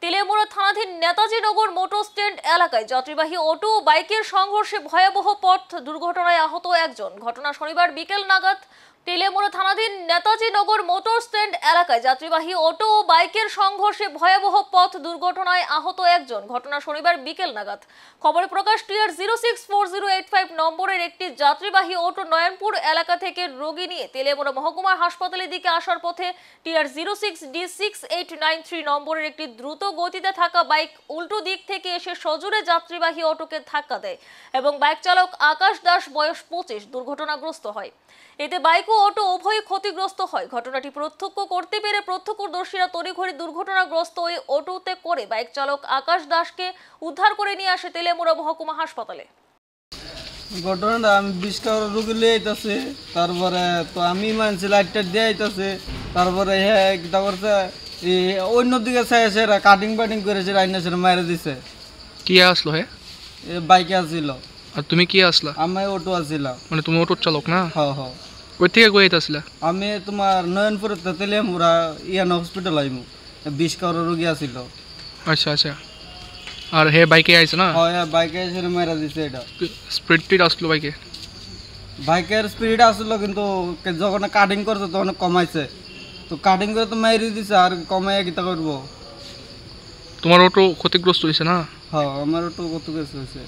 তেলিয়ামুড়া থানাধীন নেতাজি নগর motor stand এলাকায় যাত্রীবাহী অটো ও বাইকের সংঘর্ষে ভয়াবহ পথ দুর্ঘটনায় আহত একজন। ঘটনা শনিবার বিকেল নাগাদ তেলিয়ামুড়া থানাধীন নেতাজি নগর মোটর স্ট্যান্ড এলাকায় যাত্রীবাহী অটো ও বাইকের সংঘর্ষে ভয়াবহ পথ দুর্ঘটনায় আহত একজন। ঘটনা শনিবার বিকেল নাগাদ। খবরে প্রকাশ টিআর 064085 নম্বরের একটি যাত্রীবাহী অটো নয়নপুর এলাকা থেকে রোগী নিয়ে তেলিয়ামুড়া মহকুমা হাসপাতালের দিকে আসার পথে টিআর 06D6893 নম্বরের একটি দ্রুত গতিতে থাকা বাইক উল্টো দিক থেকে এসে সজোরে যাত্রীবাহী অটোকে ধাক্কা দেয় এবং বাইক চালক আকাশ দাস বয়স 25 দুর্ঘটনাগ্রস্ত হয়। এতে বাইক ও অটো উভয়ই ক্ষতিগ্রস্ত হয়। ঘটনাটি প্রত্যক্ষ করতে পেরে প্রত্যক্ষদর্শীরা তড়িঘড়ি দুর্ঘটনাগ্রস্ত ওই অটোতে করে বাইক চালক আকাশ দাসকে উদ্ধার করে নিয়ে আসে তেলিয়ামুড়া মহকুমা হাসপাতালে। ঘটনাটা আমি 20 টাকা রুগী লিয়ে আইতাছে, তারপরে তো আমি মানছি লাইটটা দিয়ে আইতাছে, তারপরে হ্যাঁ কিতা করছে অন্যদিকে চাইছে কাটিং বাটিং করেছে, রাইনাসের মাইরে দিছে। কি আসলো হে? বাইকে আসছিল। আর তুমি কি আসলা? আমি অটো আসছিলাম। মানে তুমি অটোর চালক না? হ্যাঁ হ্যাঁ। কই থেকে কই আইতাছিলা? আমি তোমার নয়নপুর তেলিয়ামুড়া ইয়ান হসপিটাল আইমু। 20 টাকা রুগী আসছিল। আচ্ছা আচ্ছা। আর হে বাইকে আইছে না? হ্যাঁ বাইকে এসে মাইরা দিছে। এটা স্পিড আসলো বাইকে? বাইকের স্পিড আসলো, কিন্তু যখন কাটিং করছে তখন কমাইছে, তো কাটিং করে তো মাইরে দিছে, আর কমাইয়া কিতা করবো। তোমার অটো ক্ষতিগ্রস্ত হয়েছে না? হ্যাঁ আমার অটো কত কিছু হয়েছে।